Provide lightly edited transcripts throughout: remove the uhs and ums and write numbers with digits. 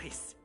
nice.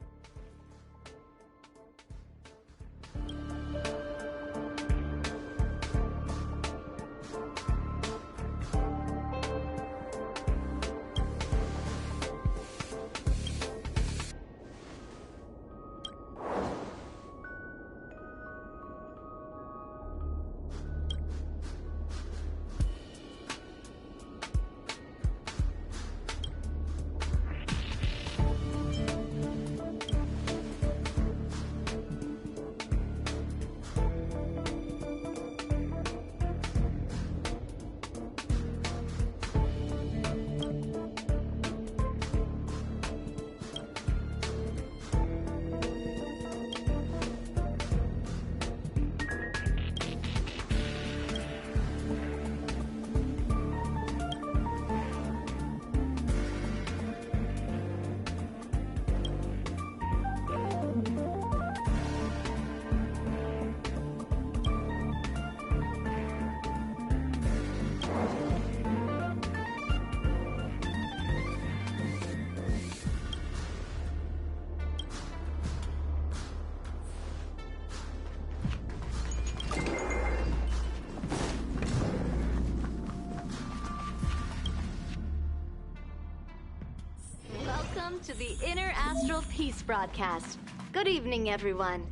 Welcome to the Inner Astral Peace broadcast. Good evening, everyone.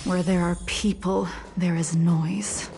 Where there are people, there is noise.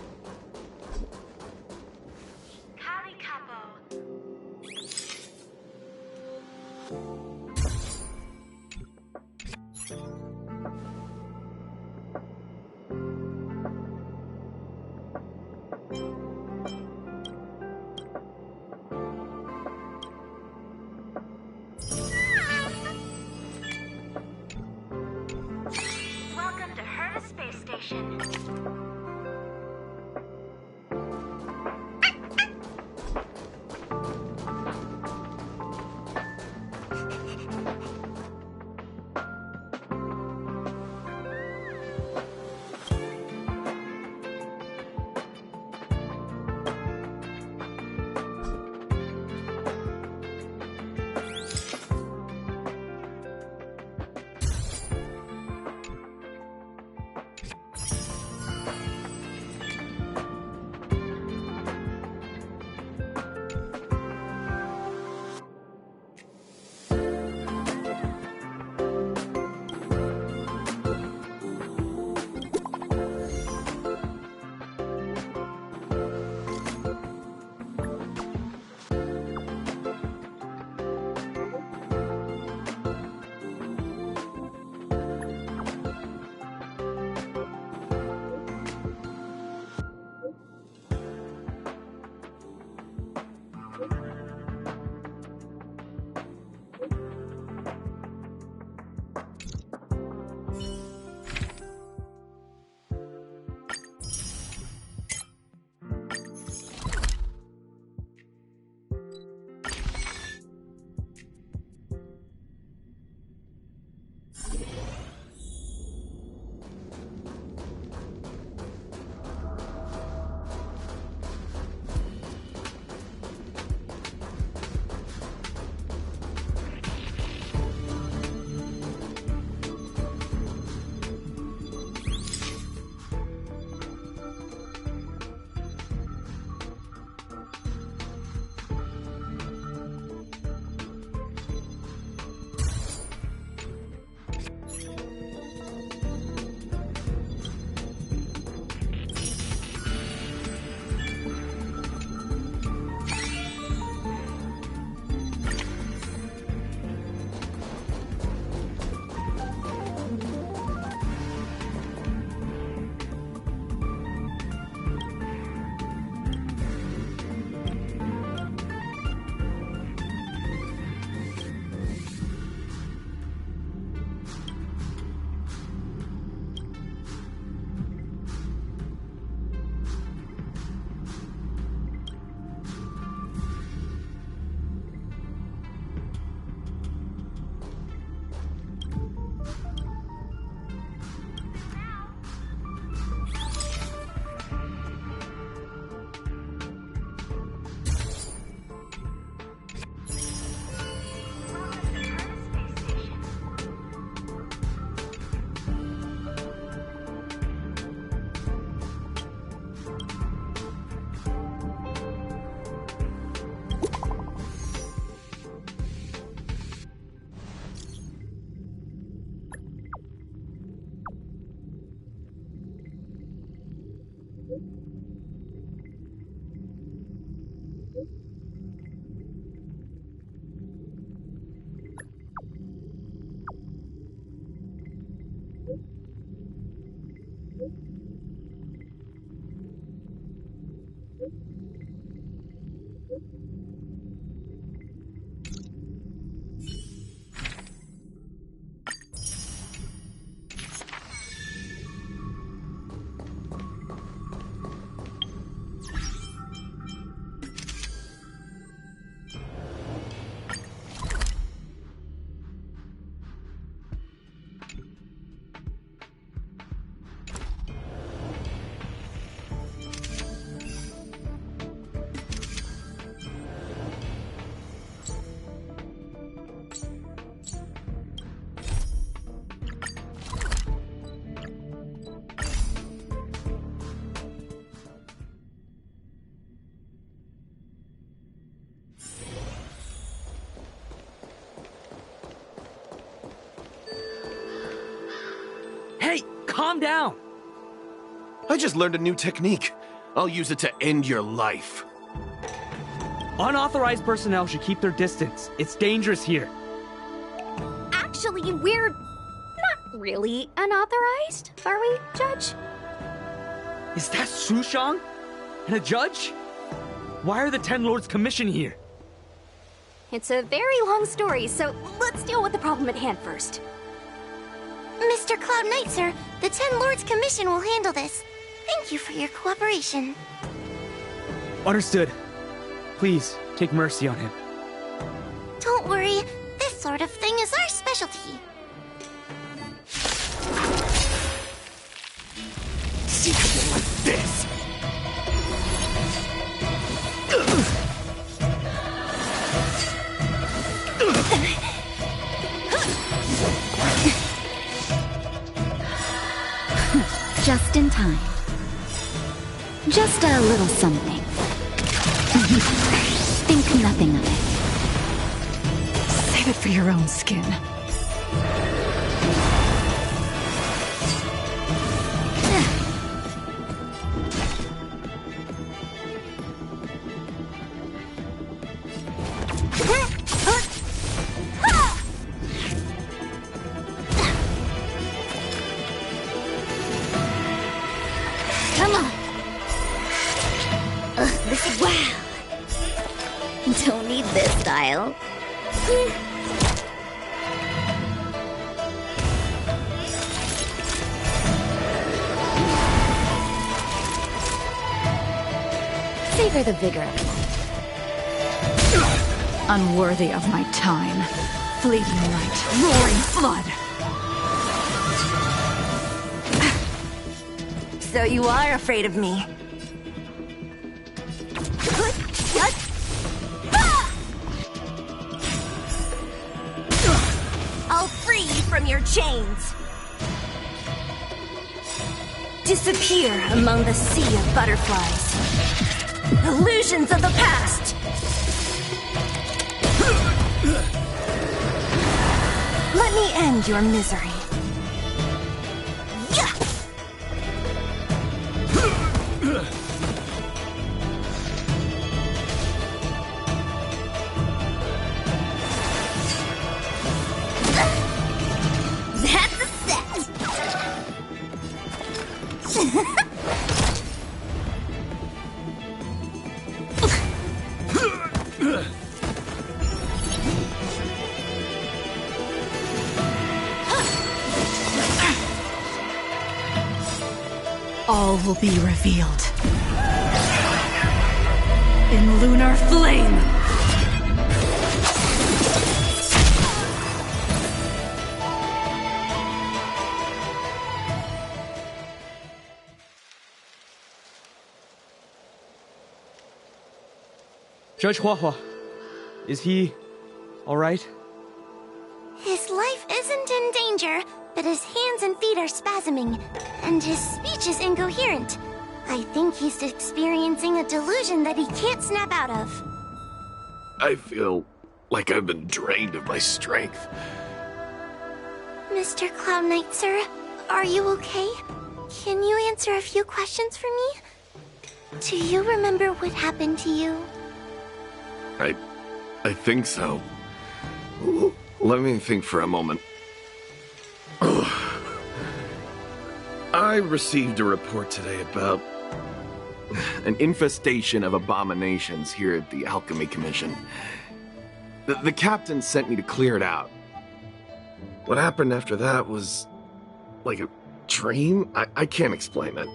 calm down. I just learned a new technique. I'll use it to end your life. Unauthorized personnel should keep their distance. It's dangerous here. Actually, we're not really unauthorized, are we, Judge? Is that Sushang? And a judge? Why are the Ten Lords Commission here? It's a very long story, so let's deal with the problem at hand first. Mr. Cloud Knight, sir, the Ten Lords Commission will handle this. Thank you for your cooperation. Understood. Please, take mercy on him. Don't worry, this sort of thing is our specialty. Secretly like this. Just in time. Just a little something. Think nothing of it. Save it for your own skin. Come on. Wow. Don't need this style. Savor the vigor of it. Unworthy of my time. Fleeting light, roaring flood. So you are afraid of me. I'll free you from your chains. Disappear among the sea of butterflies. Illusions of the past. Let me end your misery. That's a set. All will be revealed. In lunar flame! Judge Huahua, is he all right? His life isn't in danger, but his hands and feet are spasming, and his speech is incoherent. I think he's experiencing a delusion that he can't snap out of. I feel like I've been drained of my strength. Mr. Cloud Knight, sir, are you okay? Can you answer a few questions for me? Do you remember what happened to you? I think so. Let me think for a moment. I received a report today about an infestation of abominations here at the Alchemy Commission. The captain sent me to clear it out. What happened after that was like a dream? I can't explain it.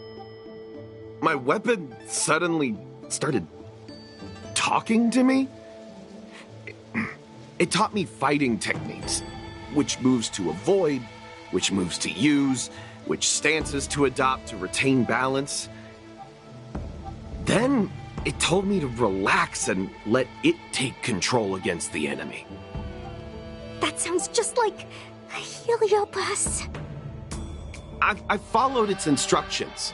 My weapon suddenly started talking to me. It taught me fighting techniques, which moves to avoid, which moves to use, which stances to adopt to retain balance. Then it told me to relax and let it take control against the enemy. That sounds just like a Heliopus. I followed its instructions.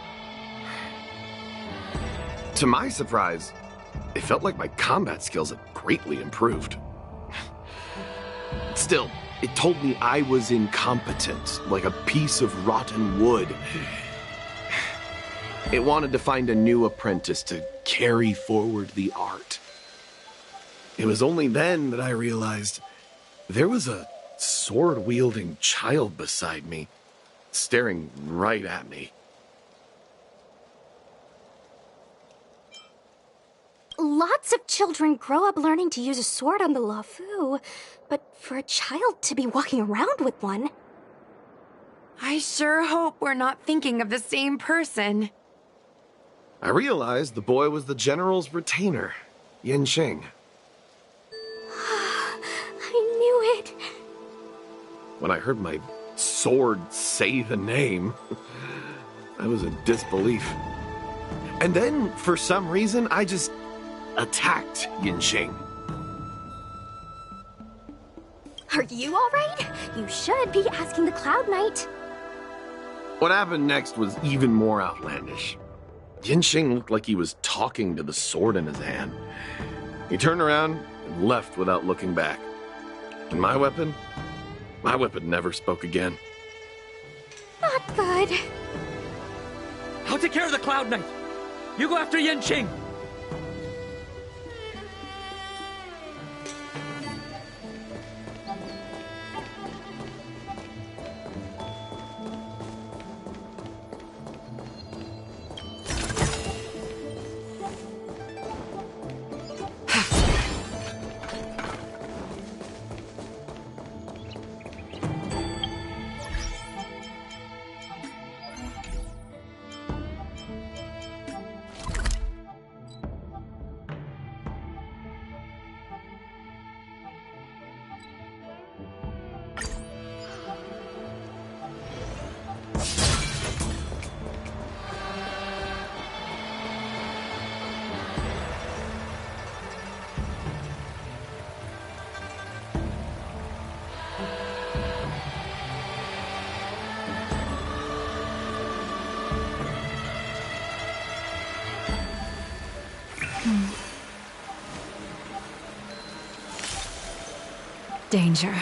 To my surprise, it felt like my combat skills had greatly improved. Still, It told me I was incompetent, like a piece of rotten wood. It wanted to find a new apprentice to carry forward the art. It was only then that I realized there was a sword-wielding child beside me, staring right at me. Lots of children grow up learning to use a sword on the Luofu, but for a child to be walking around with one... I sure hope we're not thinking of the same person. I realized the boy was the general's retainer, Yanqing. I knew it. When I heard my sword say the name, I was in disbelief. And then, for some reason, I just attacked Yanqing. Are you alright? You should be asking the Cloud Knight. What happened next was even more outlandish. Yanqing looked like he was talking to the sword in his hand. He turned around and left without looking back. And my weapon never spoke again. Not good. I'll take care of the Cloud Knight. You go after Yanqing. Danger.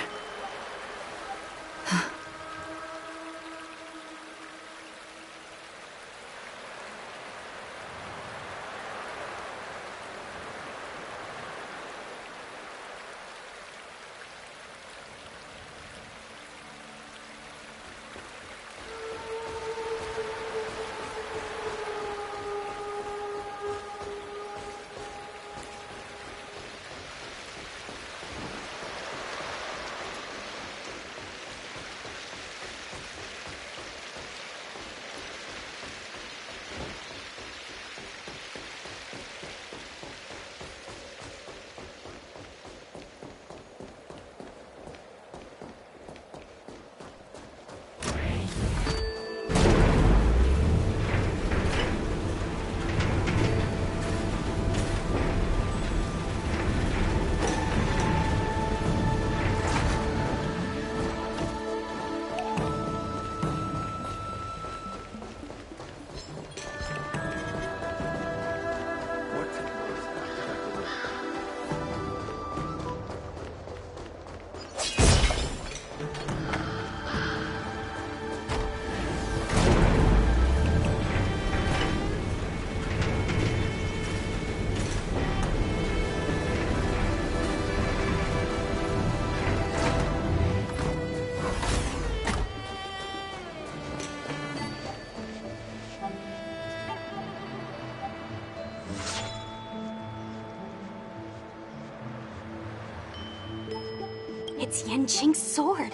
It's Yanqing's sword.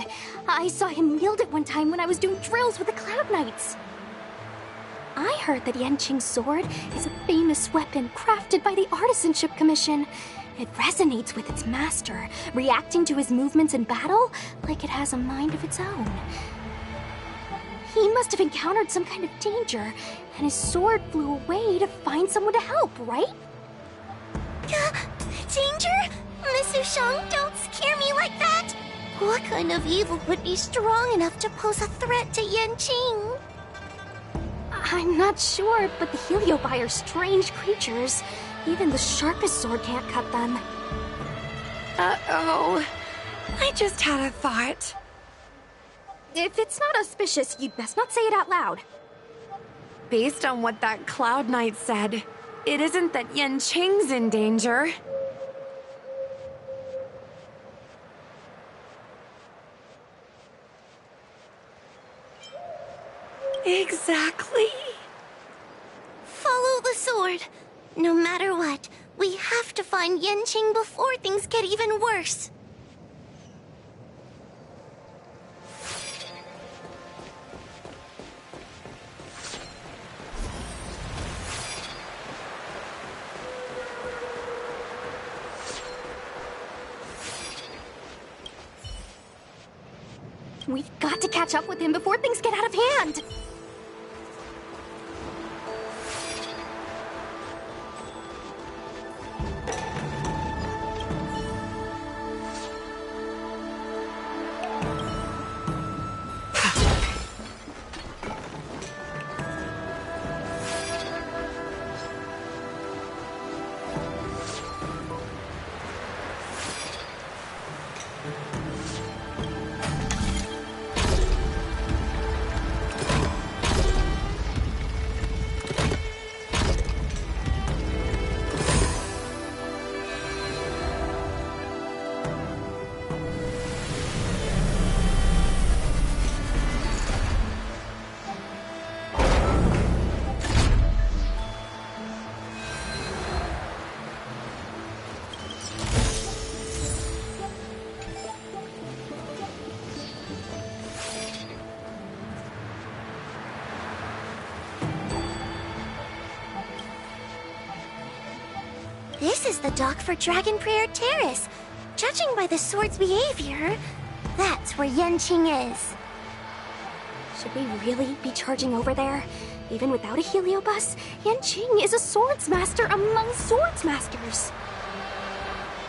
I saw him wield it one time when I was doing drills with the Cloud Knights. I heard that Yanqing's sword is a famous weapon crafted by the Artisanship Commission. It resonates with its master, reacting to his movements in battle like it has a mind of its own. He must have encountered some kind of danger, and his sword flew away to find someone to help, right? Danger? Miss Ushang, don't scare me like that! What kind of evil would be strong enough to pose a threat to Yanqing? I'm not sure, but the Heliobi are strange creatures. Even the sharpest sword can't cut them. Uh-oh. I just had a thought. If it's not auspicious, you'd best not say it out loud. Based on what that Cloud Knight said, it isn't that Yanqing's in danger. Exactly. Follow the sword. No matter what, we have to find Yanqing before things get even worse. We've got to catch up with him before things get out of hand. This is the dock for Dragon Prayer Terrace. Judging by the sword's behavior, that's where Yanqing is. Should we really be charging over there? Even without a heliobus, Yanqing is a swordsmaster among swordsmasters.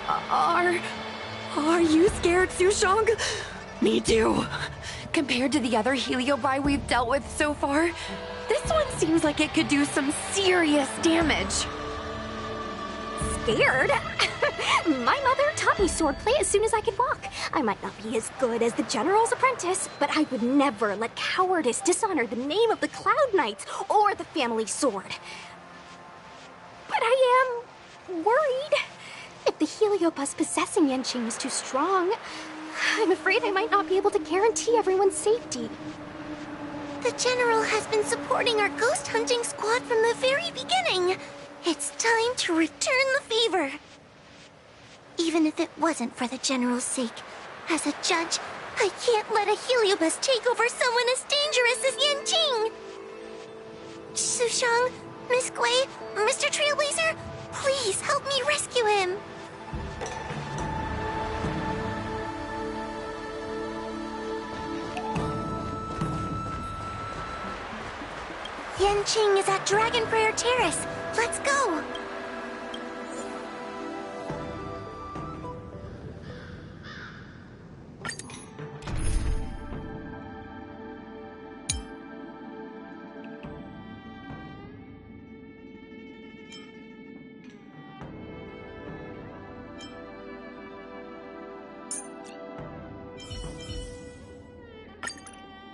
Are you scared, Sushong? Me too. Compared to the other heliobi we've dealt with so far, this one seems like it could do some serious damage. Scared? My mother taught me swordplay as soon as I could walk. I might not be as good as the General's apprentice, but I would never let cowardice dishonor the name of the Cloud Knights or the family sword. But I am worried. If the heliobus possessing Yanqing is too strong, I'm afraid I might not be able to guarantee everyone's safety. The General has been supporting our ghost hunting squad from the very beginning. It's time to return the favor. Even if it wasn't for the General's sake, as a judge, I can't let a heliobus take over someone as dangerous as Yanqing. Sushang, Miss Gui, Mr. Trailblazer, please help me rescue him. Yanqing is at Dragon Prayer Terrace. Let's go!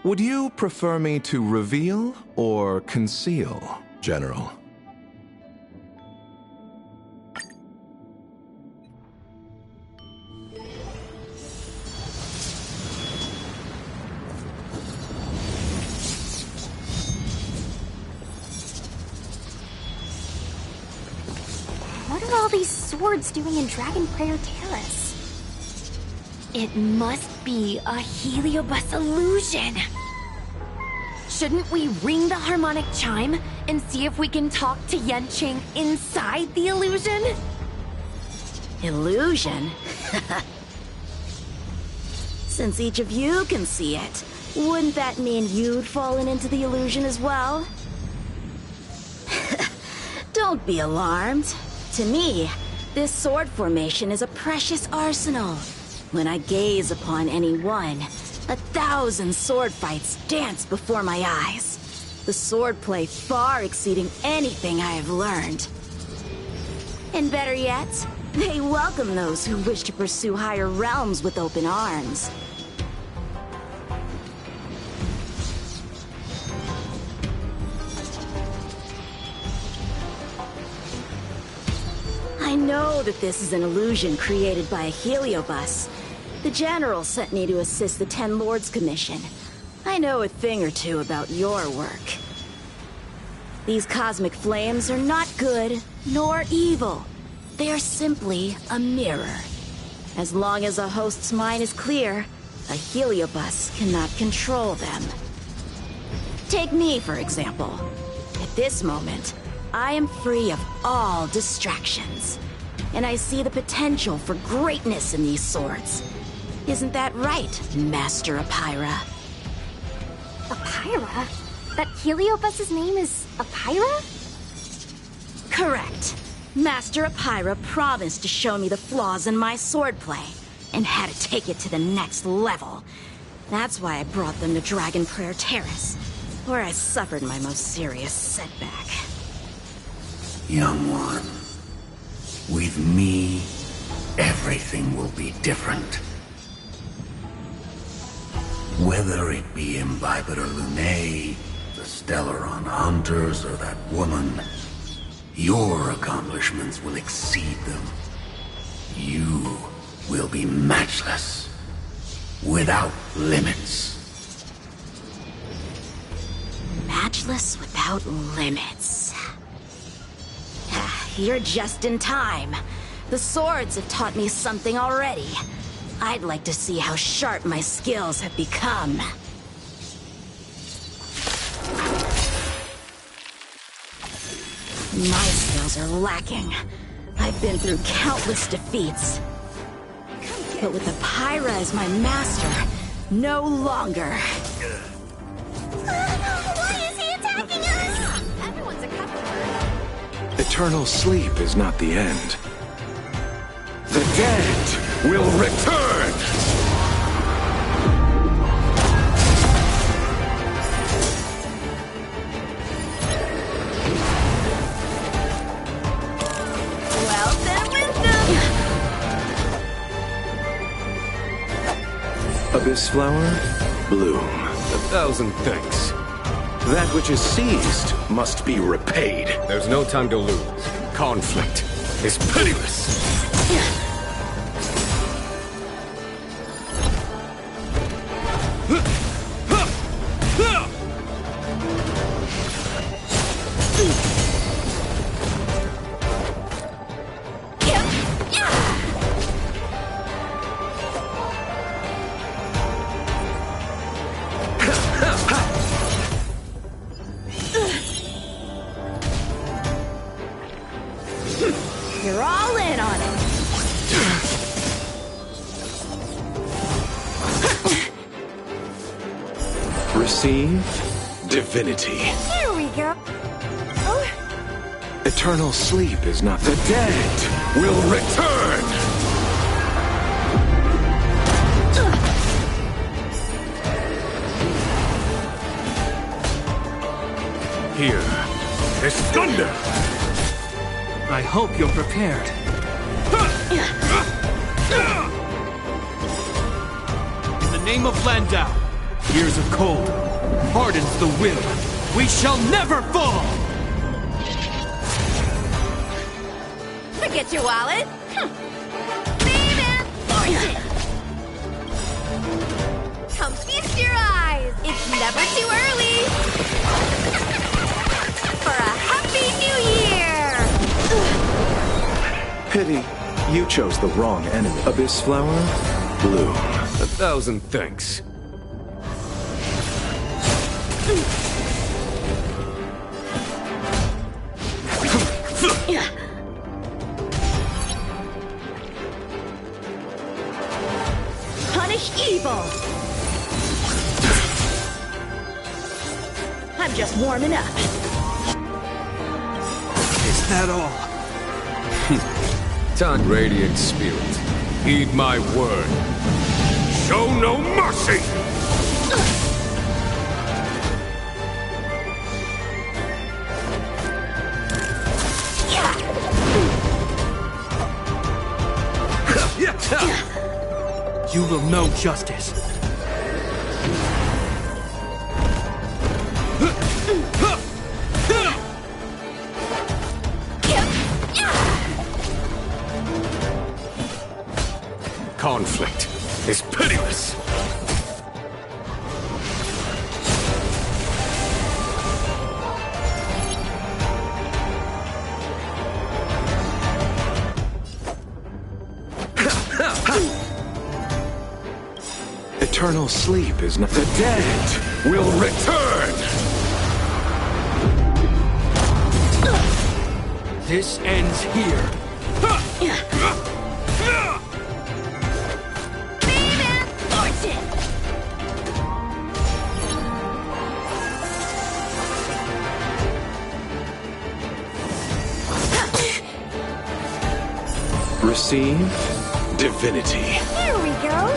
Would you prefer me to reveal or conceal, General? What are all these swords doing in Dragon Prayer Terrace? It must be a heliobus illusion. Shouldn't we ring the harmonic chime and see if we can talk to Yanqing inside the illusion? Illusion? Since each of you can see it, wouldn't that mean you'd fallen into the illusion as well? Don't be alarmed. To me, this sword formation is a precious arsenal. When I gaze upon any one, 1,000 sword fights dance before my eyes. The swordplay far exceeding anything I have learned. And better yet, They welcome those who wish to pursue higher realms with open arms. I know that this is an illusion created by a heliobus. The General sent me to assist the Ten Lords Commission. I know a thing or two about your work. These cosmic flames are not good, nor evil. They are simply a mirror. As long as a host's mind is clear, a heliobus cannot control them. Take me, for example. At this moment, I am free of all distractions. And I see the potential for greatness in these swords. Isn't that right, Master Apira? Apira? That heliobus's name is Apira? Correct. Master Apira promised to show me the flaws in my swordplay, and had to take it to the next level. That's why I brought them to Dragon Prayer Terrace, where I suffered my most serious setback. Young one, with me, everything will be different. Whether it be Imbibitor Lunae, the Stellaron Hunters, or that woman, your accomplishments will exceed them. You will be matchless, without limits. Matchless without limits. You're just in time. The swords have taught me something already. I'd like to see how sharp my skills have become. My skills are lacking. I've been through countless defeats. But with Apira as my master, no longer. Why is he attacking us? Everyone's a customer. Eternal sleep is not the end. The dead will return! Wealth and wisdom! Abyss flower, bloom. 1,000 thanks. That which is seized must be repaid. There's no time to lose. Conflict is pitiless. You're all in on it. Receive divinity. Here we go. Eternal sleep is not the dead will return. Here is thunder. I hope you're prepared. In the name of Landau, years of cold hardens the will. We shall never fall! Forget your wallet. Come feast your eyes. It's never too early. For a happy new year. Pity, you chose the wrong enemy. Abyss flower, bloom. 1,000 thanks. Punish evil. I'm just warming up. Is that all? Time, radiant spirit. Heed my word. Show no mercy! You will know justice. Conflict is pitiless. Eternal sleep is not... The dead will return! This ends here. Receive divinity. Here we go.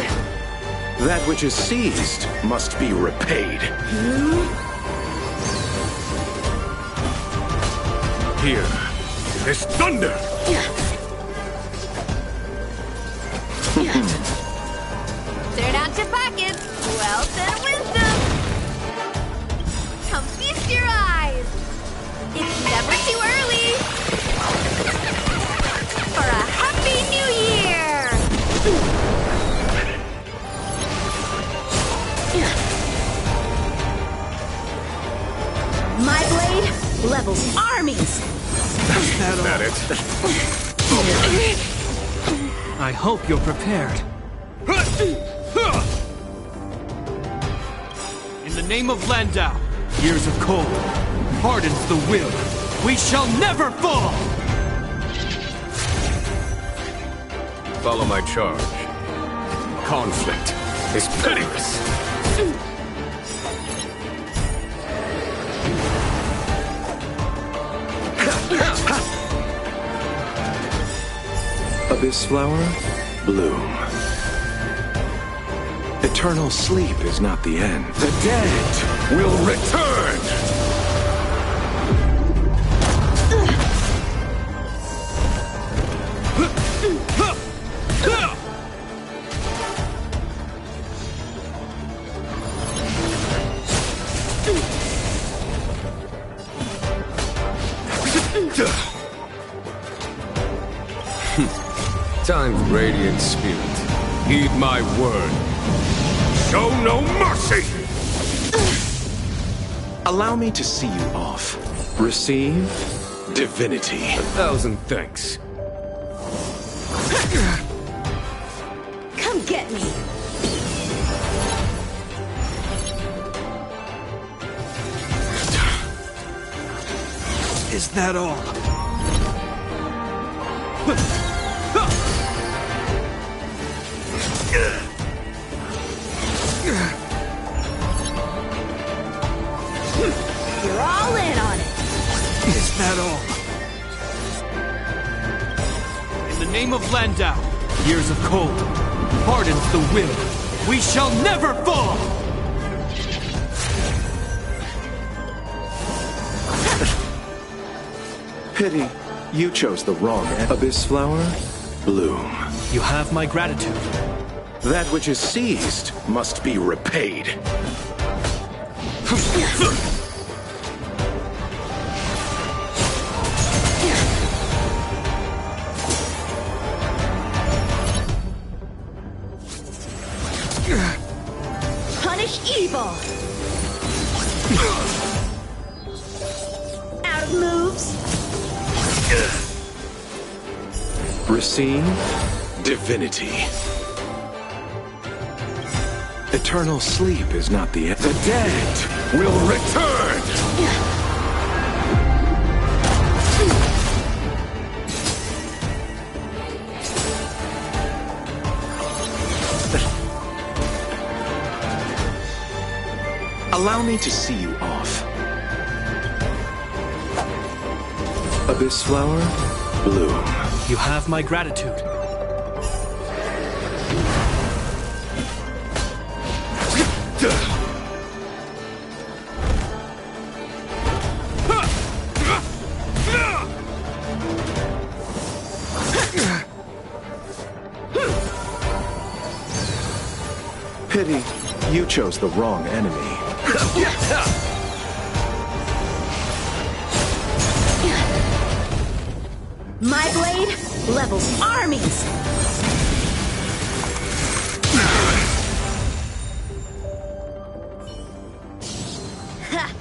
That which is seized must be repaid. Here is thunder! Turn out your pockets. Wealth and wisdom. Come feast your eyes. It's never too early for a happy new year. My blade levels armies. That it? I hope you're prepared. In the name of Landau, years of cold, hardens the will. We shall never fall! Follow my charge. Conflict is pitiless. Abyss flower, bloom. Eternal sleep is not the end. The dead will return! Time's radiant spirit. Heed my word. Show no mercy! Allow me to see you off. Receive divinity. 1,000 thanks. Come get me. Is that all? You're all in on it. Is that all? In the name of Landau, years of cold, hardens the will. We shall never fall! Pity, you chose the wrong end. Abyss flower, bloom. You have my gratitude. That which is seized must be repaid. Punish evil. Out of moves. Receive divinity. Eternal sleep is not the end. The dead will return! Allow me to see you off. Abyss flower, bloom. You have my gratitude. Pity you chose the wrong enemy. My blade levels armies! Ha!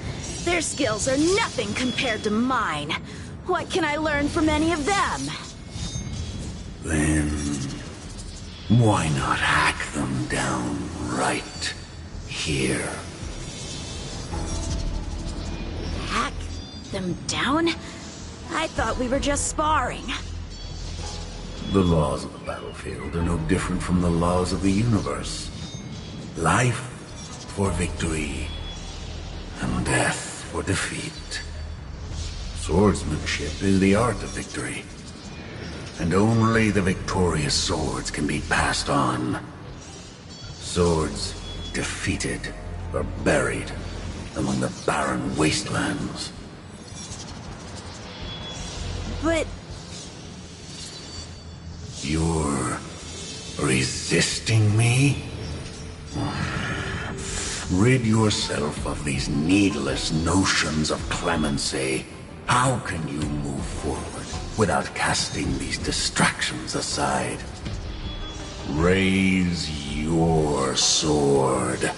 Their skills are nothing compared to mine. What can I learn from any of them? Then, why not hack them down right here? Hack them down? I thought we were just sparring. The laws of the battlefield are no different from the laws of the universe. Life for victory, and death for defeat. Swordsmanship is the art of victory. And only the victorious swords can be passed on. Swords defeated are buried among the barren wastelands. But... You're resisting me? Rid yourself of these needless notions of clemency. How can you move forward without casting these distractions aside? Raise your sword.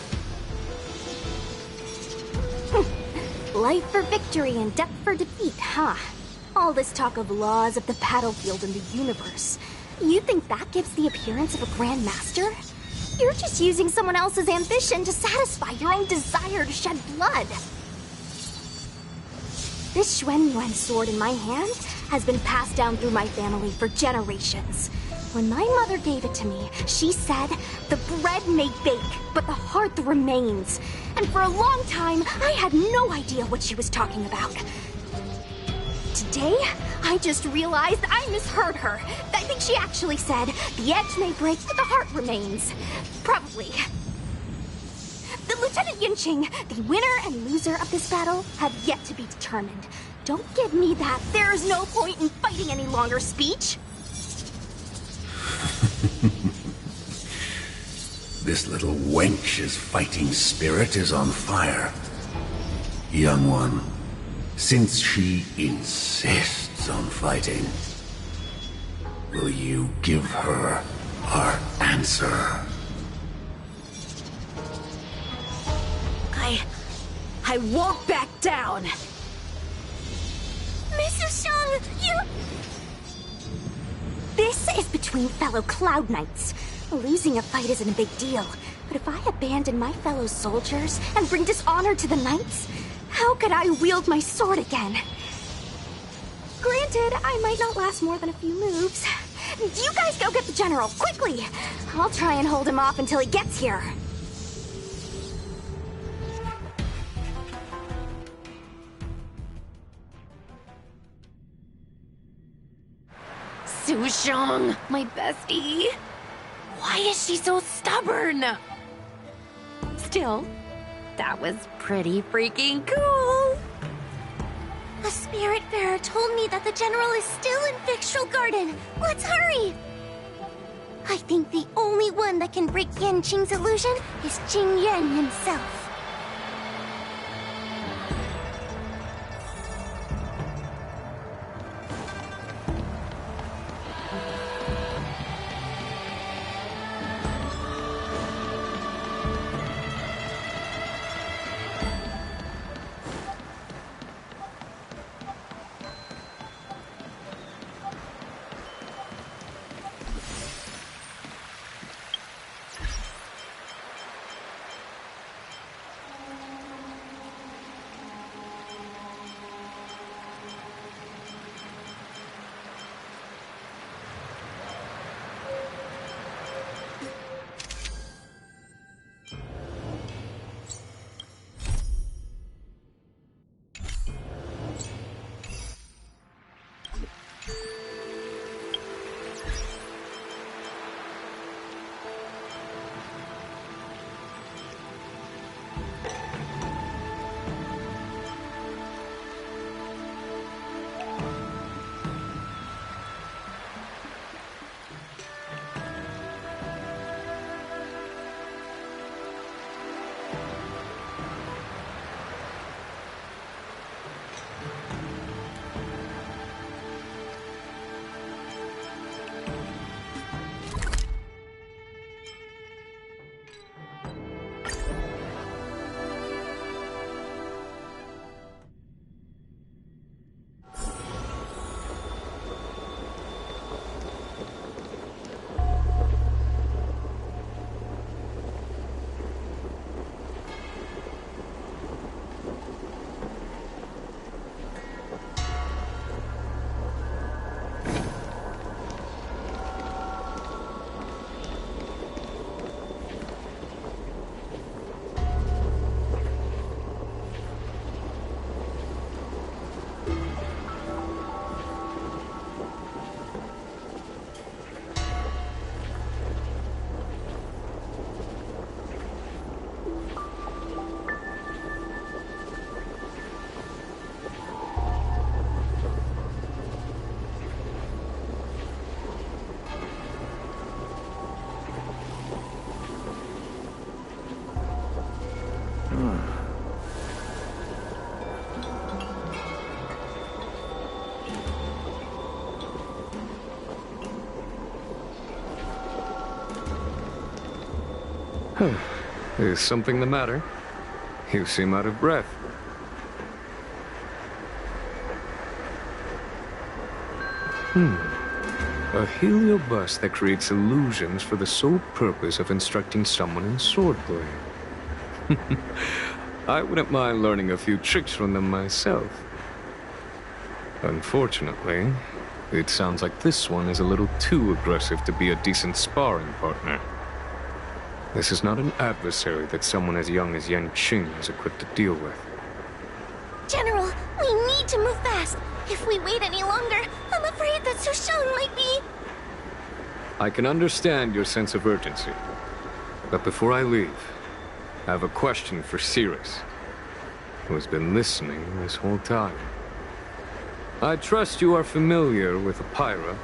Life for victory and death for defeat, huh? All this talk of laws of the battlefield and the universe. You think that gives the appearance of a Grand Master? You're just using someone else's ambition to satisfy your own desire to shed blood. This Xuan Yuan sword in my hand has been passed down through my family for generations. When my mother gave it to me, she said, "The bread may bake, but the heart remains." And for a long time, I had no idea what she was talking about. Today, I just realized I misheard her. I think she actually said, "The edge may break, but the heart remains." Probably. The Lieutenant Yinqing, the winner and loser of this battle, have yet to be determined. Don't give me that "there is no point in fighting any longer" speech. This little wench's fighting spirit is on fire. Young one, since she insists on fighting, will you give her our answer? I won't back down! Mr. Shang, you... This is between fellow Cloud Knights. Losing a fight isn't a big deal, but if I abandon my fellow soldiers and bring dishonor to the Knights, how could I wield my sword again? Granted, I might not last more than a few moves. You guys go get the General, quickly! I'll try and hold him off until he gets here. Sushang, my bestie. Why is she so stubborn? Still, that was pretty freaking cool. A Spiritfarer told me that the General is still in Victral Garden. Let's hurry! I think the only one that can break Yanqing's illusion is Jing Yuan himself. Is something the matter? You seem out of breath. A heliobus that creates illusions for the sole purpose of instructing someone in swordplay. I wouldn't mind learning a few tricks from them myself. Unfortunately, it sounds like this one is a little too aggressive to be a decent sparring partner. This is not an adversary that someone as young as Yanqing is equipped to deal with. General, we need to move fast. If we wait any longer, I'm afraid that Sushang might be... I can understand your sense of urgency. But before I leave, I have a question for Cirrus, who has been listening this whole time. I trust you are familiar with Pyra.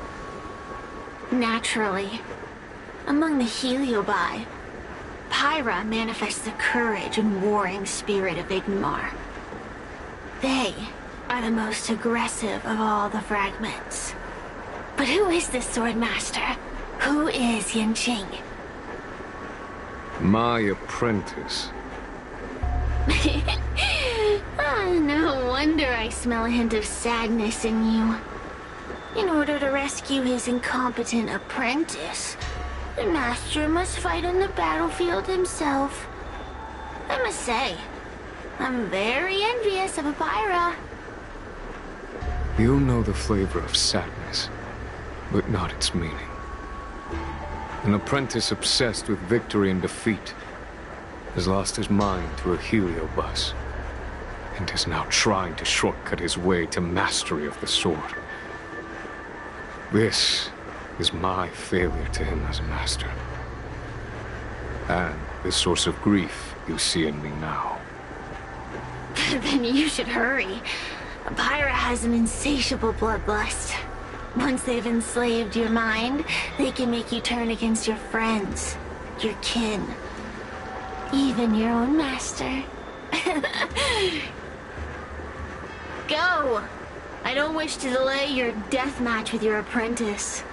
Naturally. Among the Heliobi, Pyra manifests the courage and warring spirit of Igmar. They are the most aggressive of all the fragments. But who is this swordmaster? Who is Yanqing? My apprentice. No wonder I smell a hint of sadness in you. In order to rescue his incompetent apprentice, the master must fight on the battlefield himself. I must say, I'm very envious of Pyra. You know the flavor of sadness, but not its meaning. An apprentice obsessed with victory and defeat has lost his mind to a heliobus, and is now trying to shortcut his way to mastery of the sword. This is my failure to him as a master, and the source of grief you see in me now. Then you should hurry. Pyra has an insatiable bloodlust. Once they've enslaved your mind, they can make you turn against your friends, your kin, even your own master. Go! I don't wish to delay your death match with your apprentice.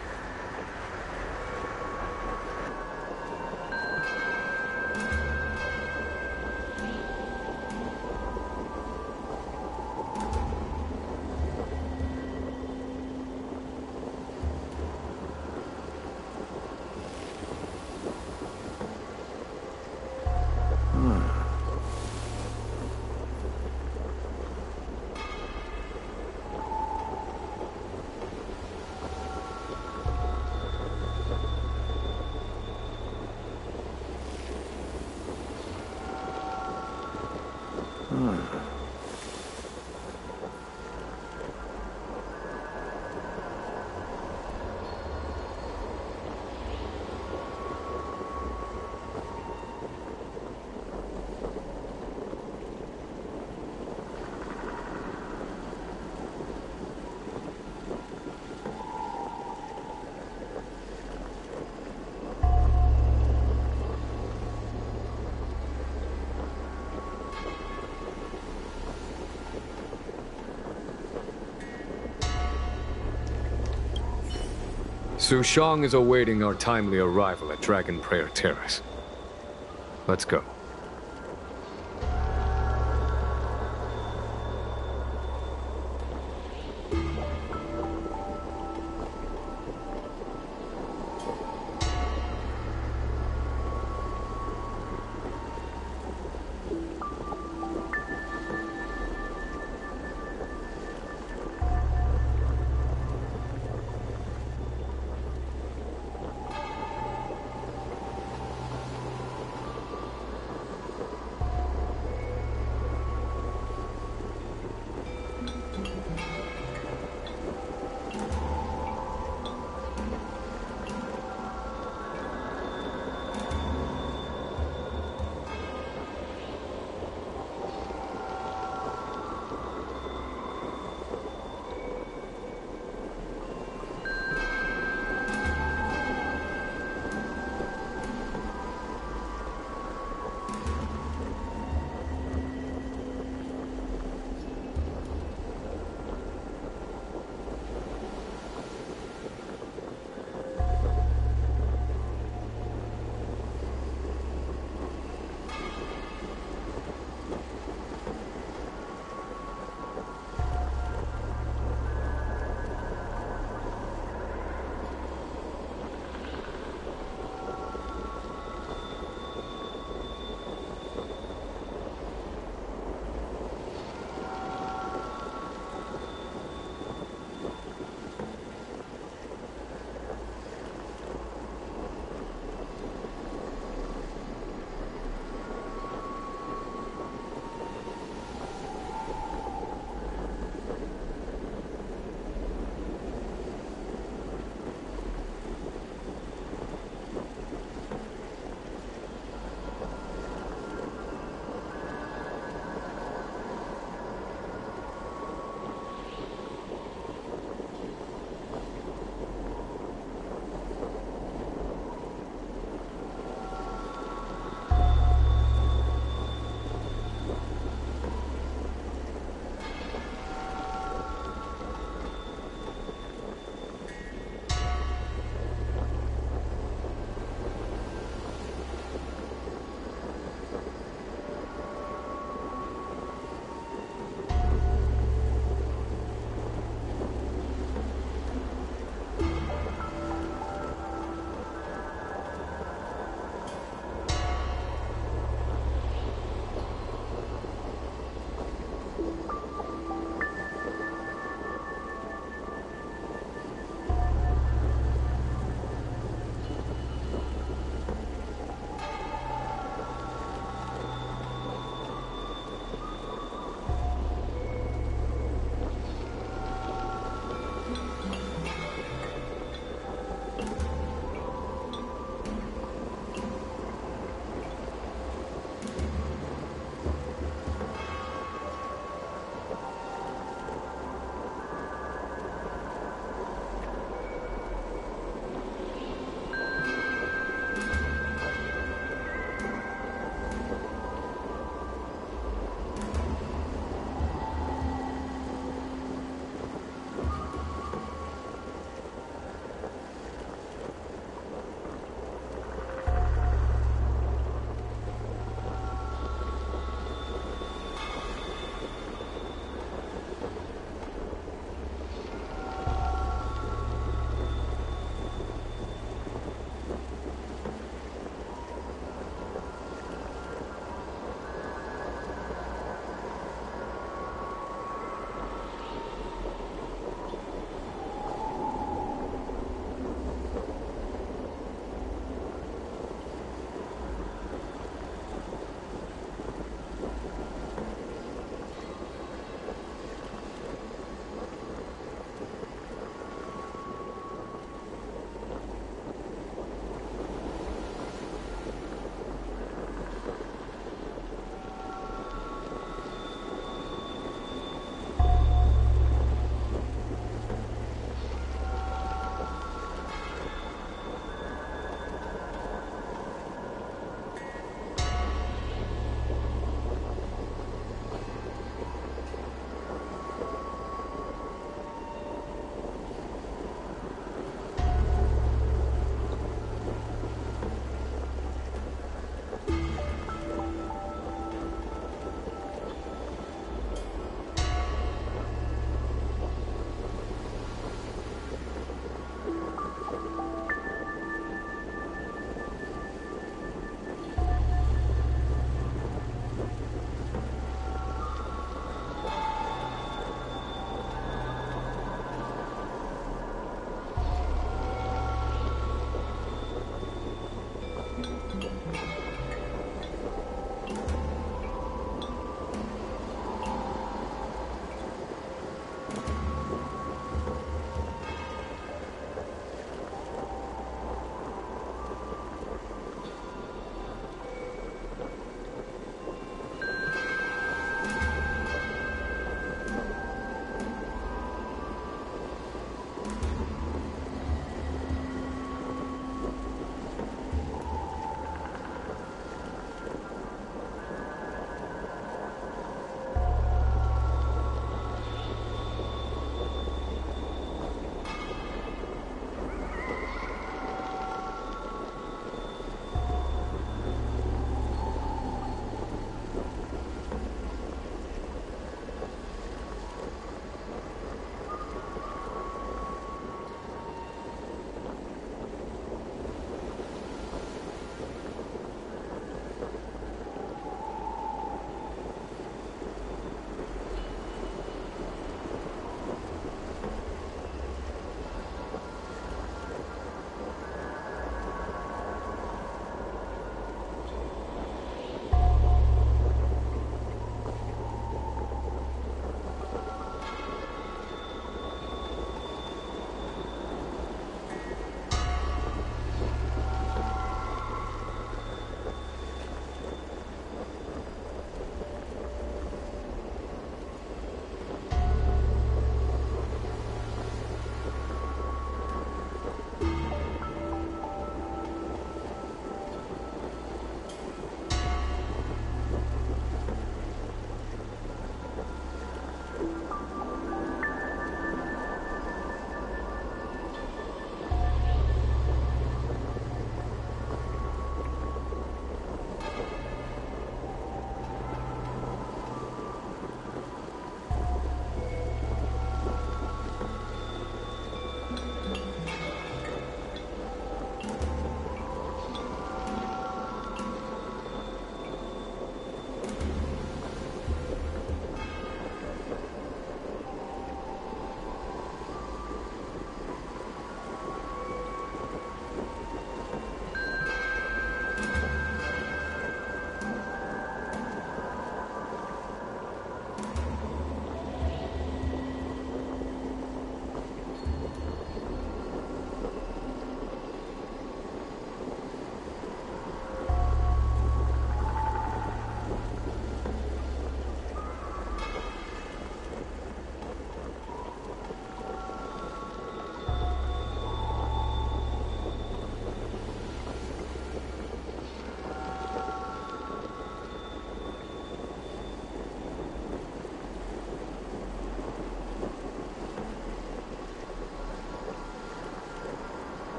Sushang is awaiting our timely arrival at Dragon Prayer Terrace. Let's go.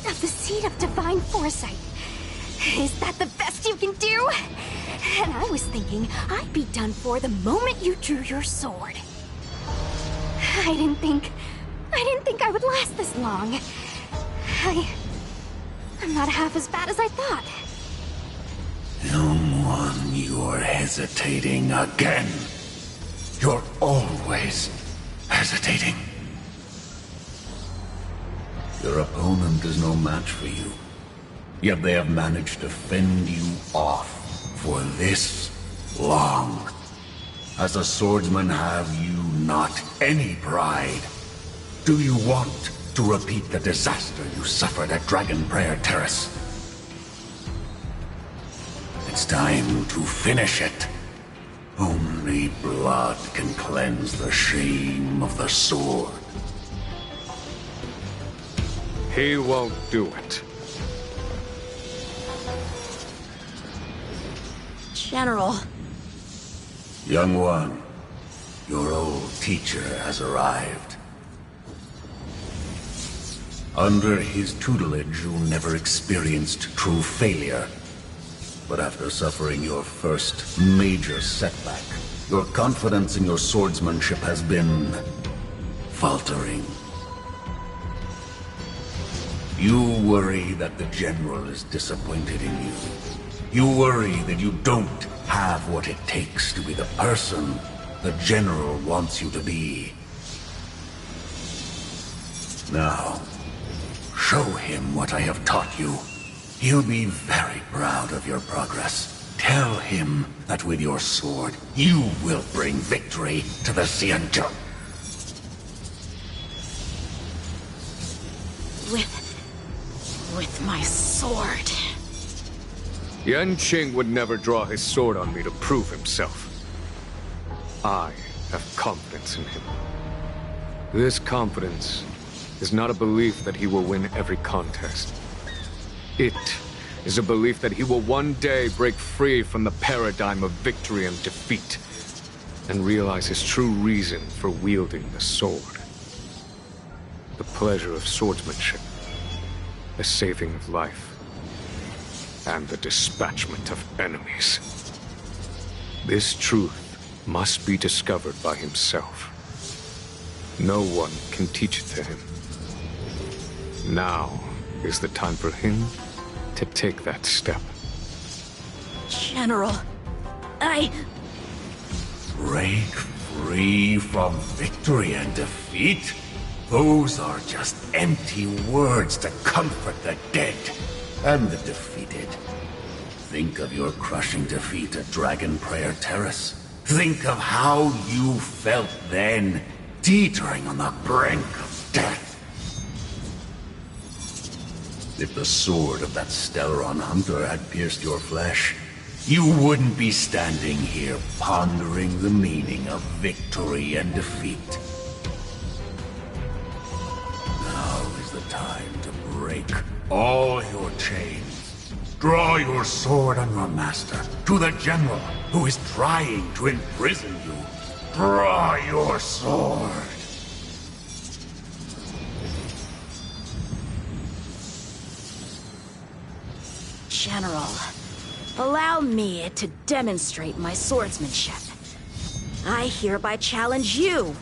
of the seed of divine foresight. Is that the best you can do? And I was thinking I'd be done for the moment you drew your sword. I didn't think I would last this long. I'm not half as bad as I thought. Young one, you're hesitating again. You're always hesitating. Your opponent is no match for you. Yet they have managed to fend you off for this long. As a swordsman, have you not any pride? Do you want to repeat the disaster you suffered at Dragon Prayer Terrace? It's time to finish it. Only blood can cleanse the shame of the sword. He won't do it. General. Young one, your old teacher has arrived. Under his tutelage, you never experienced true failure. But after suffering your first major setback, your confidence in your swordsmanship has been faltering. You worry that the General is disappointed in you. You worry that you don't have what it takes to be the person the General wants you to be. Now, show him what I have taught you. He'll be very proud of your progress. Tell him that with your sword, you will bring victory to the Xianzhou. With my sword. Yanqing would never draw his sword on me to prove himself. I have confidence in him. This confidence is not a belief that he will win every contest. It is a belief that he will one day break free from the paradigm of victory and defeat, and realize his true reason for wielding the sword. The pleasure of swordsmanship, the saving of life, and the dispatchment of enemies. This truth must be discovered by himself. No one can teach it to him. Now is the time for him to take that step. General, Break free from victory and defeat? Those are just empty words to comfort the dead and the defeated. Think of your crushing defeat at Dragon Prayer Terrace. Think of how you felt then, teetering on the brink of death. If the sword of that Stellaron hunter had pierced your flesh, you wouldn't be standing here pondering the meaning of victory and defeat. Now is the time to break all your chains. Draw your sword on your master, to the General who is trying to imprison you. Draw your sword. General, allow me to demonstrate my swordsmanship. I hereby challenge you.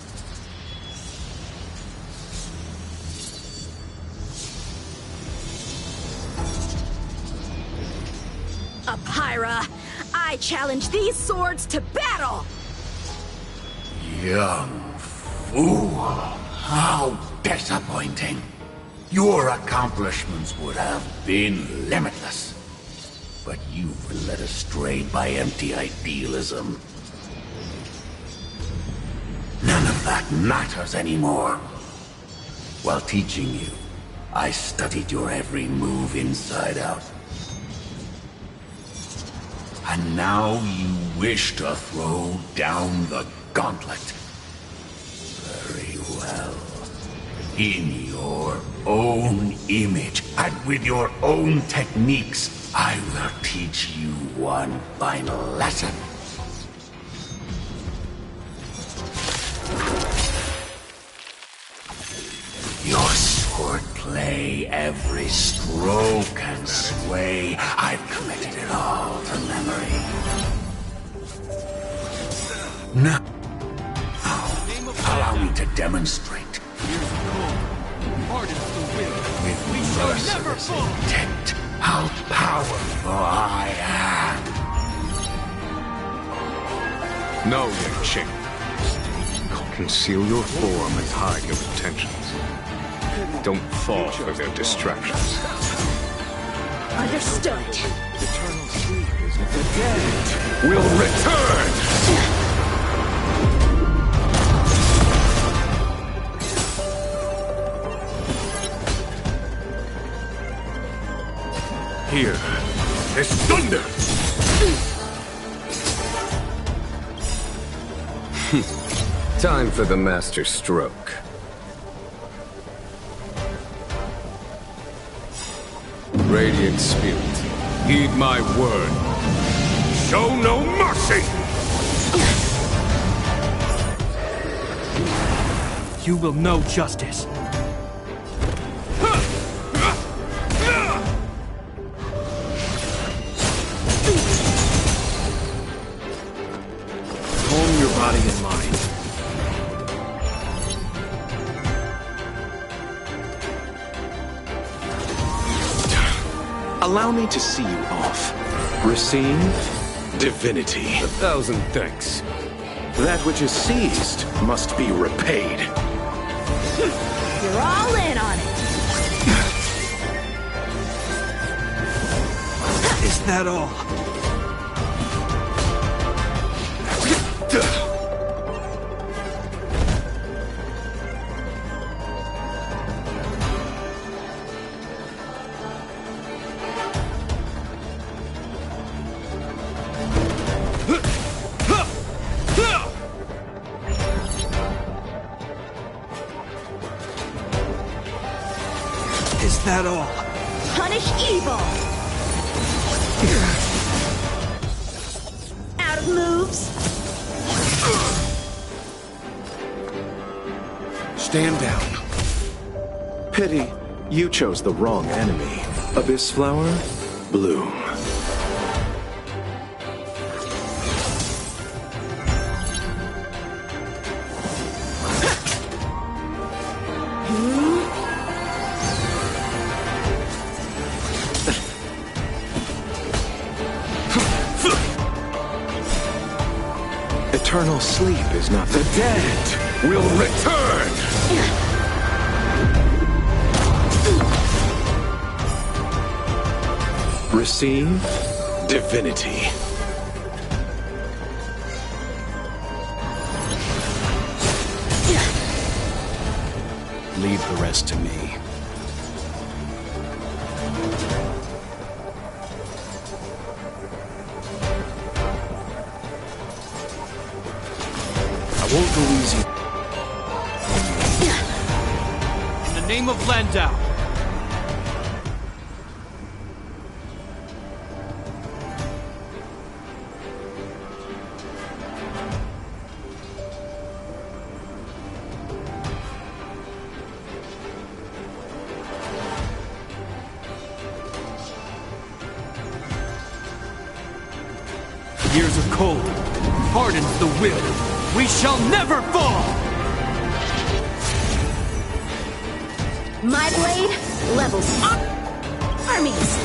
Apyra, I challenge these swords to battle! Young fool. How disappointing. Your accomplishments would have been limitless. But you were led astray by empty idealism. None of that matters anymore. While teaching you, I studied your every move inside out. And now you wish to throw down the gauntlet. Very well. In your own image, and with your own techniques, I will teach you one final lesson. Your sword play, every stroke and sway, I've committed it all to memory. Now, allow me to demonstrate. With merciless intent, how powerful I am. No, Yanqing. Conceal your form and hide your intentions. Don't fall for their distractions. Understood. Eternal sleep is not the dead will return! Here is thunder! Time for the master stroke. Radiant Spirit, heed my word. Show no mercy! You will know justice. Calm your body and mind. Allow me to see you off. Receive divinity. 1,000 thanks. That which is seized must be repaid. You're all in on it. Is that all? Is that all? Punish evil. Out of moves. Stand down. Pity, you chose the wrong enemy. Abyss Flower, bloom. Eternal sleep is not the dead will return! Receive divinity. Leave the rest to me. I won't go easy. In the name of Landau. Years of cold hardens the will. We shall never fall! My blade levels up armies.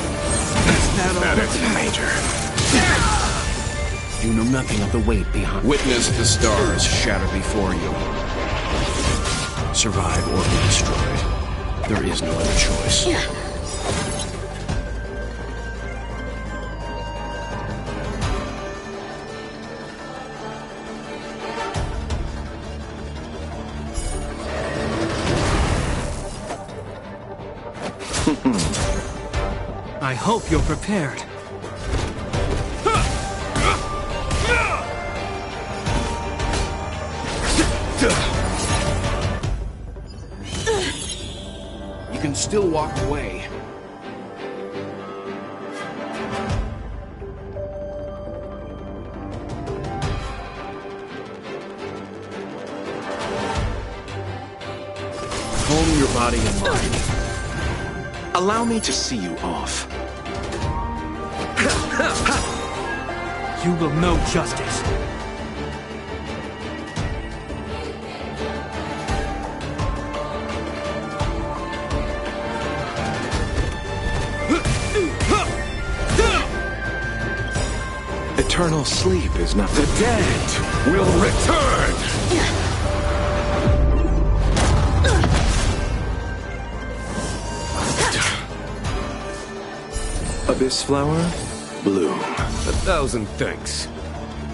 That is major. You know nothing of the weight behind. Witness the stars shatter before you. Survive or be destroyed. There is no other choice. I hope you're prepared. You can still walk away. Calm your body and mind. Allow me to see you off. You will know justice. Eternal sleep is not the dead will return. Abyss flower, bloom. 1,000 thanks.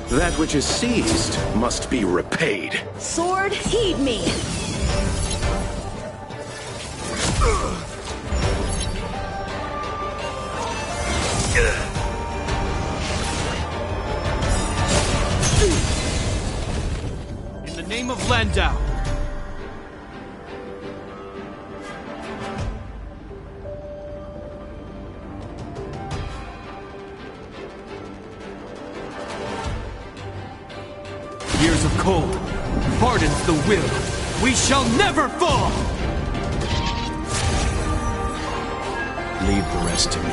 That which is seized must be repaid. Sword, heed me. In the name of Landau. Years of cold hardens the will. We shall never fall! Leave the rest to me.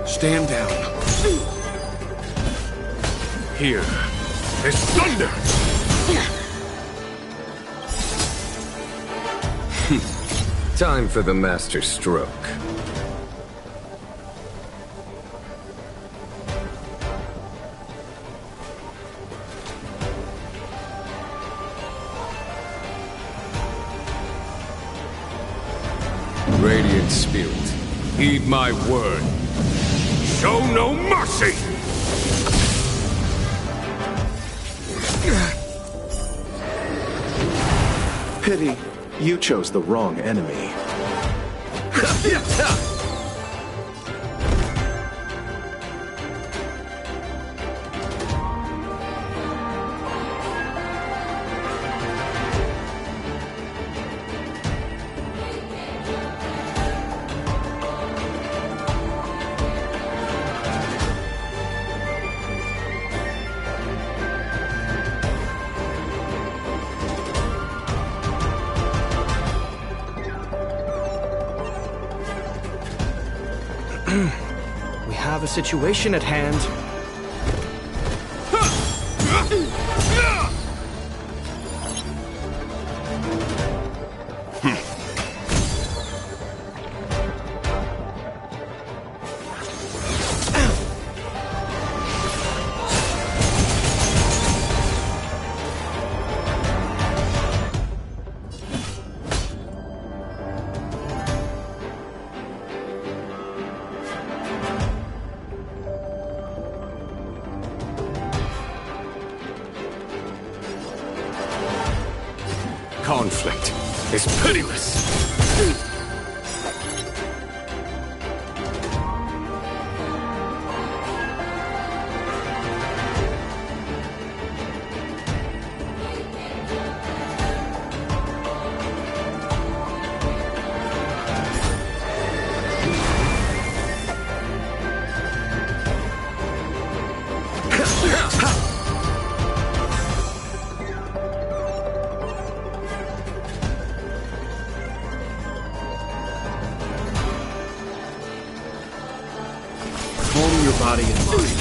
Stand down. Here is thunder! Time for the master stroke. Radiant spirit, heed my word. Show no mercy! Pity, you chose the wrong enemy. We have a situation at hand. Conflict is pitiless. Calm your body and mind.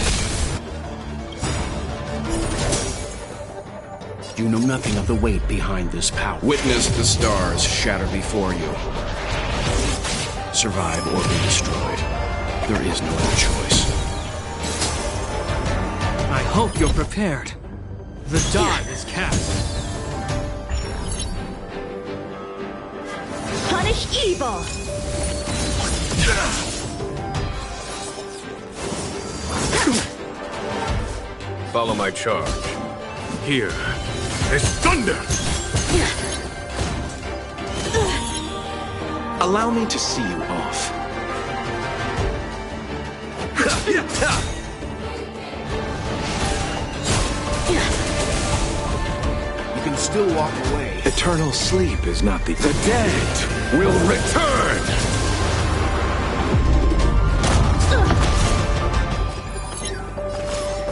You know nothing of the weight behind this power. Witness the stars shatter before you. Survive or be destroyed. There is no other choice. I hope you're prepared. The die is cast. Punish evil. Follow my charge. Here is thunder! Allow me to see you off. You can still walk away. Eternal sleep is not the dead will return!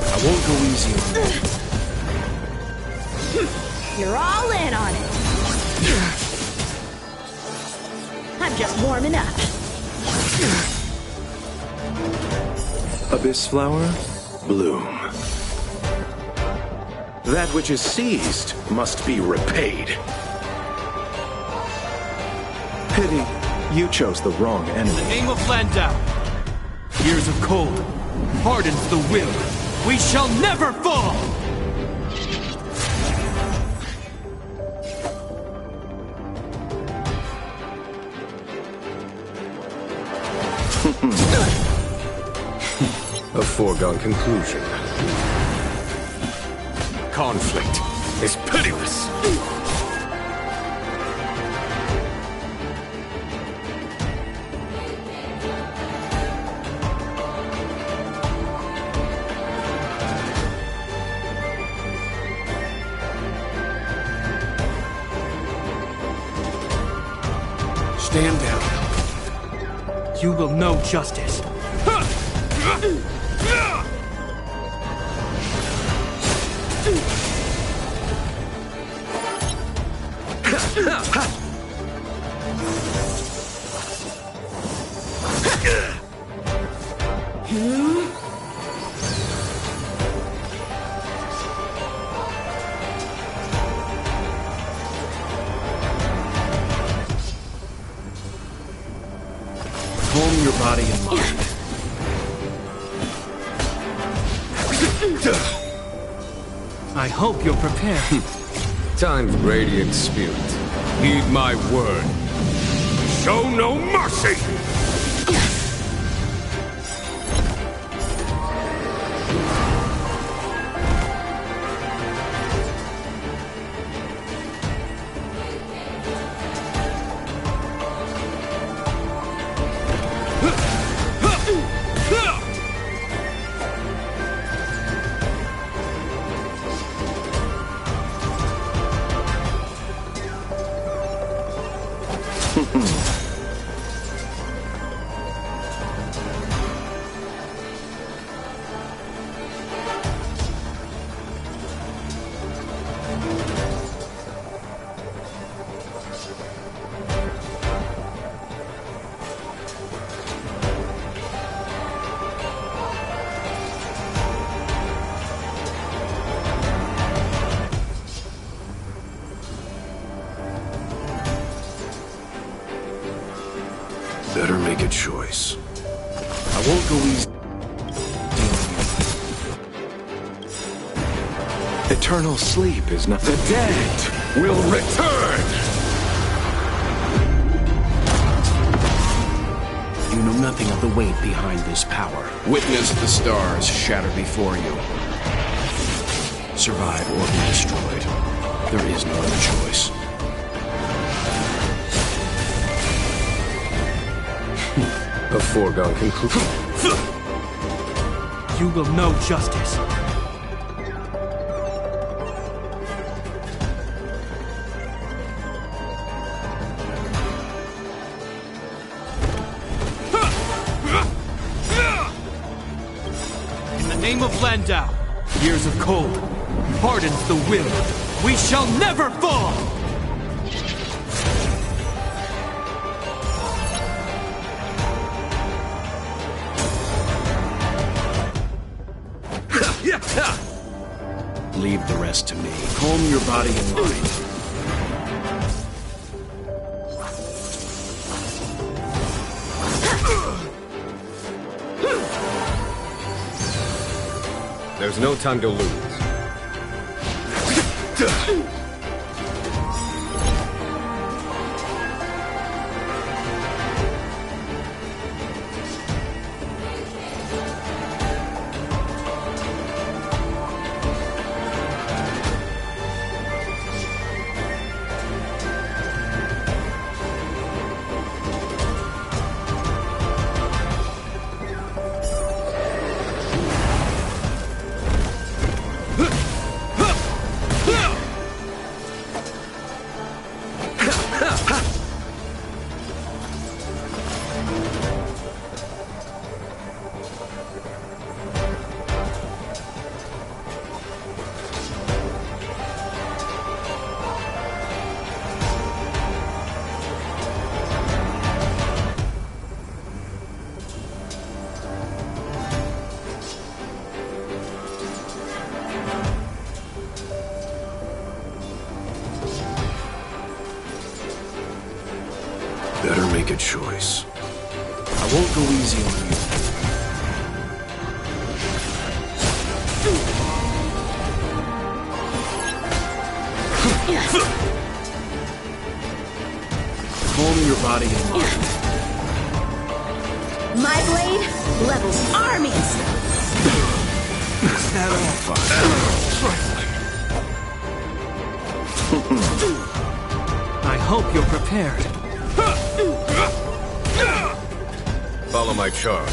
I won't go easy on you. You're all in on it. I'm just warming up. Abyss flower, bloom. That which is seized must be repaid. Pity, you chose the wrong enemy. In the name of Landau, years of cold hardens the will. We shall never fall! A foregone conclusion. Conflict is pitiless. Stand down. You will know justice. Calm your body and mind. I hope you're prepared. Time's radiant spirit. Heed my word. Show no mercy! Better make a choice. I won't go easy. Eternal sleep is not the dead will return! You know nothing of the weight behind this power. Witness the stars shatter before you. Survive or be destroyed. There is no other choice. A foregone conclusion. You will know justice. In the name of Landau, years of cold hardens the will. We shall never fall! Leave the rest to me. Calm your body and mind. There's no time to lose. make a choice. I won't go easy on you. Calm your body and mind. My blade levels armies! Is that all? I hope you're prepared. Follow my charge.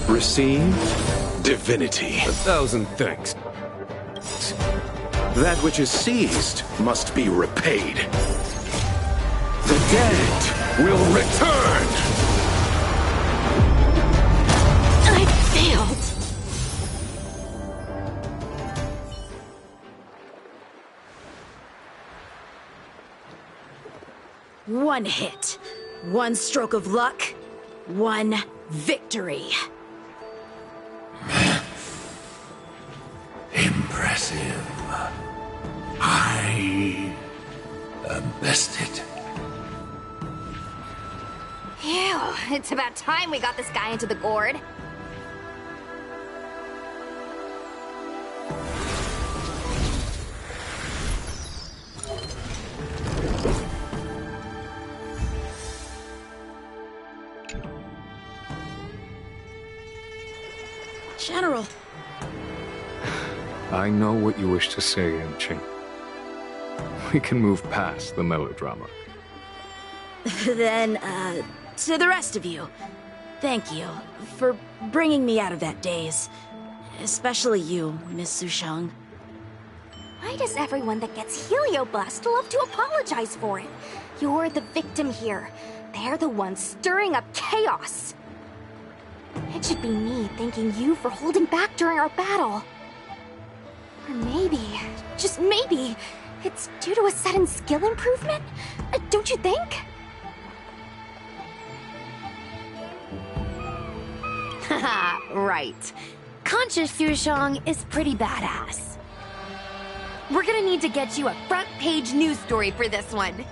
Receive divinity. 1,000 thanks. That which is seized must be repaid. The dead will return! I failed. One hit, one stroke of luck, one victory. Impressive. I am bested. Ew, it's about time we got this guy into the gourd. General. I know what you wish to say, Yanqing. We can move past the melodrama. Then, to the rest of you, thank you for bringing me out of that daze. Especially you, Miss Sushang. Why does everyone that gets heliobust love to apologize for it? You're the victim here. They're the ones stirring up chaos. It should be me thanking you for holding back during our battle. Or maybe, just maybe, it's due to a sudden skill improvement? Don't you think? Haha, right. Conscious Sushang is pretty badass. We're gonna need to get you a front-page news story for this one.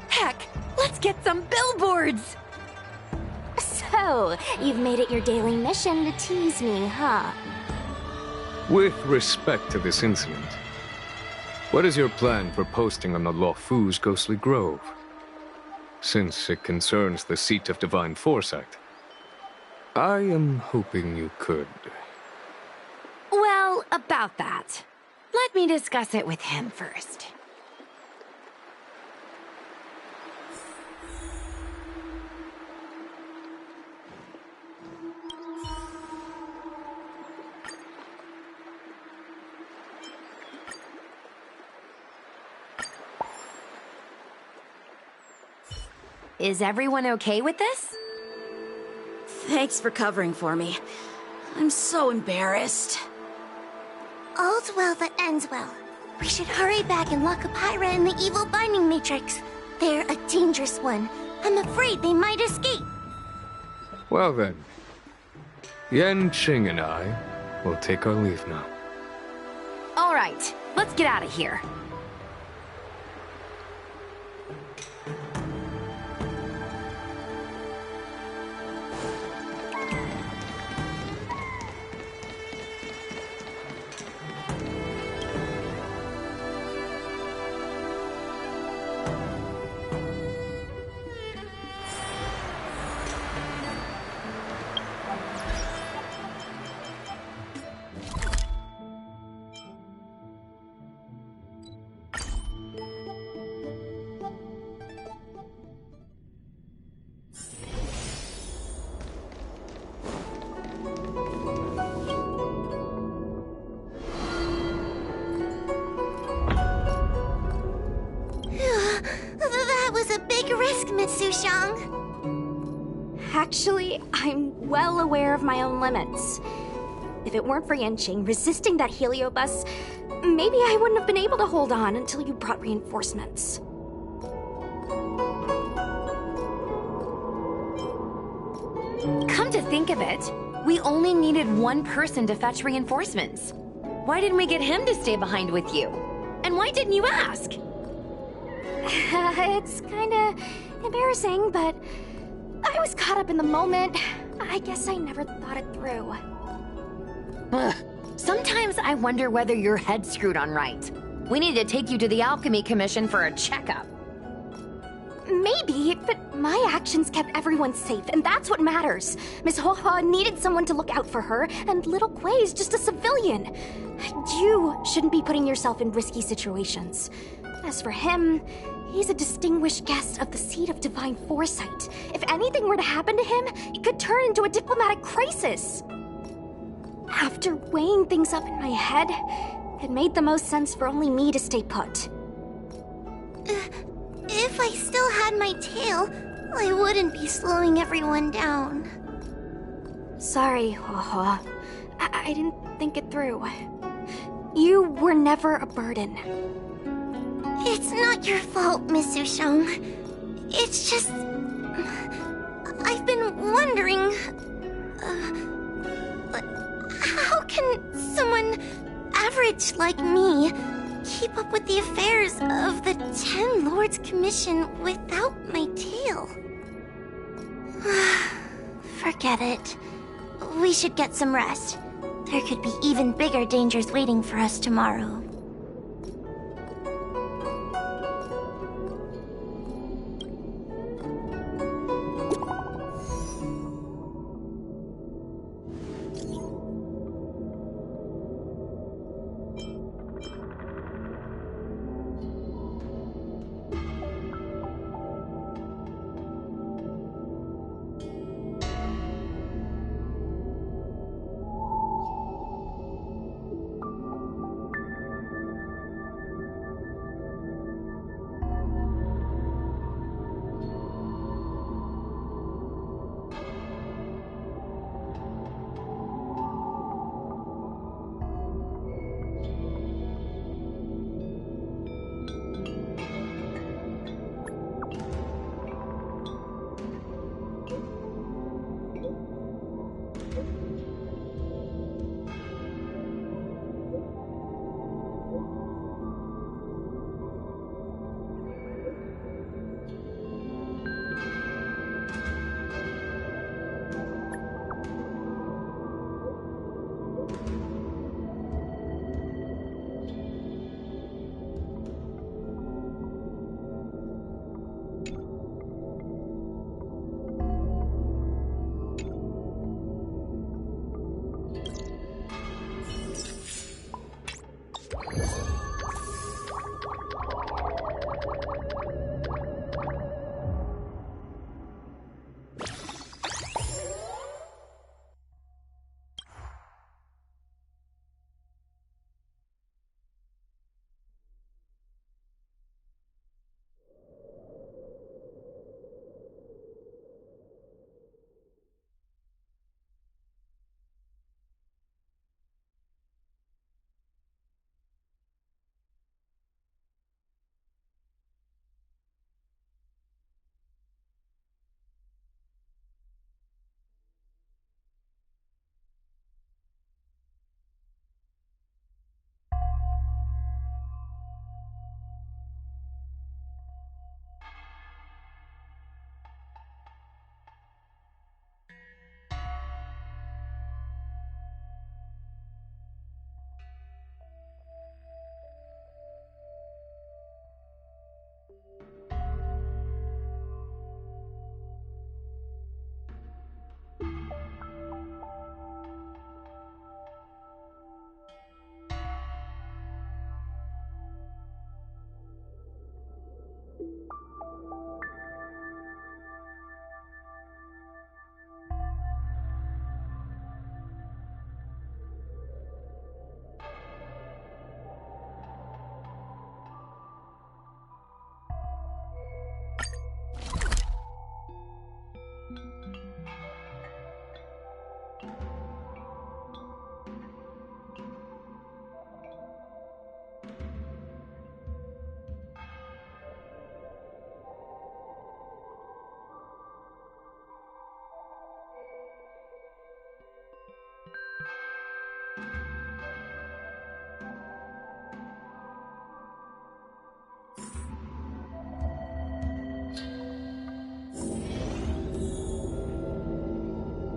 Heck, let's get some billboards! So, you've made it your daily mission to tease me, huh? With respect to this incident, what is your plan for posting on the Luofu's ghostly grove? Since it concerns the seat of divine foresight, I am hoping you could. Well, about that. Let me discuss it with him first. Is everyone okay with this? Thanks for covering for me. I'm so embarrassed. All's well that ends well. We should hurry back and lock up Hyra in the evil binding matrix. They're a dangerous one. I'm afraid they might escape. Well then, Yanqing and I will take our leave now. All right, let's get out of here. That was a big risk, Miss Sushang. Actually, I'm well aware of my own limits. If it weren't for Yanqing resisting that heliobus, maybe I wouldn't have been able to hold on until you brought reinforcements. Come to think of it, we only needed one person to fetch reinforcements. Why didn't we get him to stay behind with you? And why didn't you ask? It's kinda embarrassing, but I was caught up in the moment. I guess I never thought it through. Ugh. Sometimes I wonder whether your head's screwed on right. We need to take you to the Alchemy Commission for a checkup. Maybe, but my actions kept everyone safe, and that's what matters. Miss Hoha needed someone to look out for her, and little Kuei's just a civilian. You shouldn't be putting yourself in risky situations. As for him, he's a distinguished guest of the Seat of Divine Foresight. If anything were to happen to him, it could turn into a diplomatic crisis. After weighing things up in my head, it made the most sense for only me to stay put. If I still had my tail, I wouldn't be slowing everyone down. Sorry, Hoha. I didn't think it through. You were never a burden. It's not your fault, Miss Sushong. It's just... I've been wondering... how can someone average like me keep up with the affairs of the Ten Lords Commission without my tail? Forget it. We should get some rest. There could be even bigger dangers waiting for us tomorrow.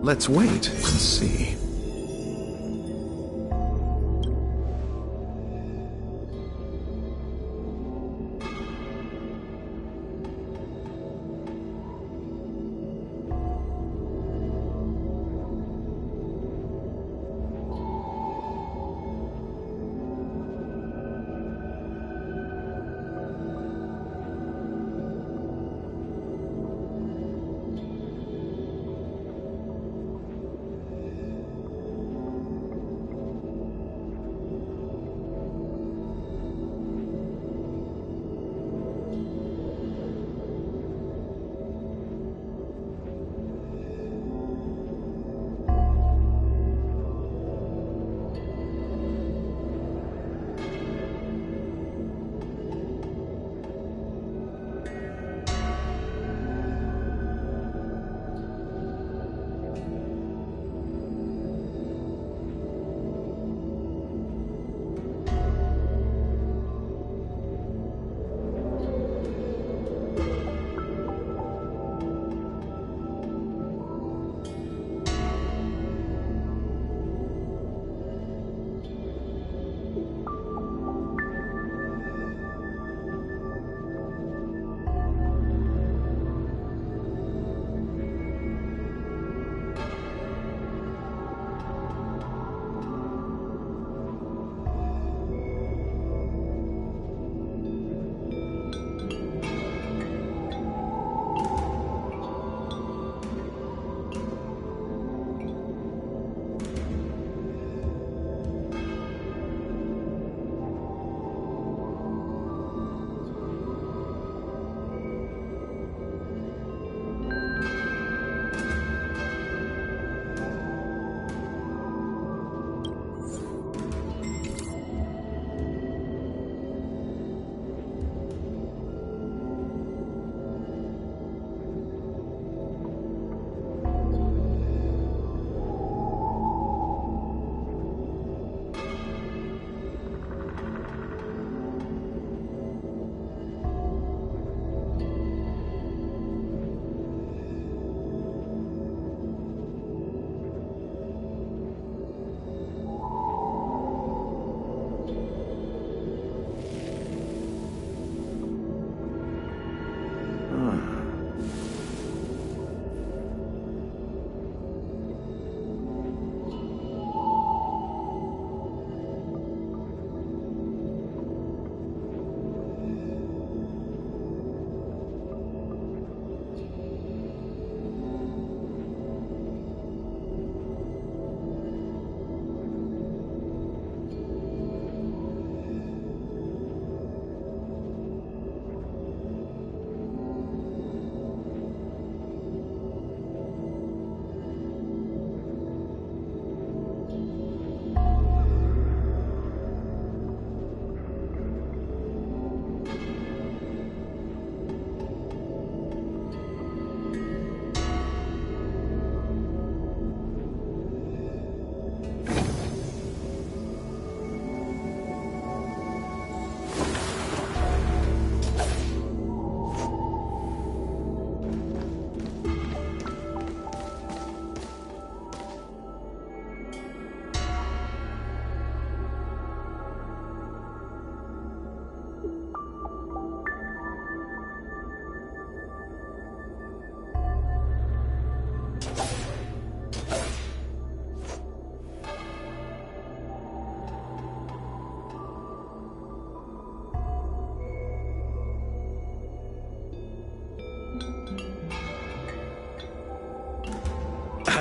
Let's wait and see.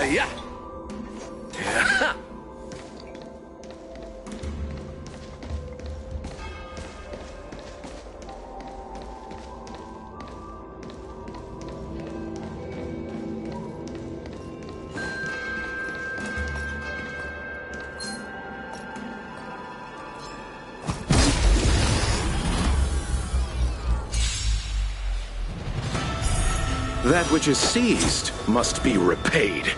Yeah. That which is seized must be repaid.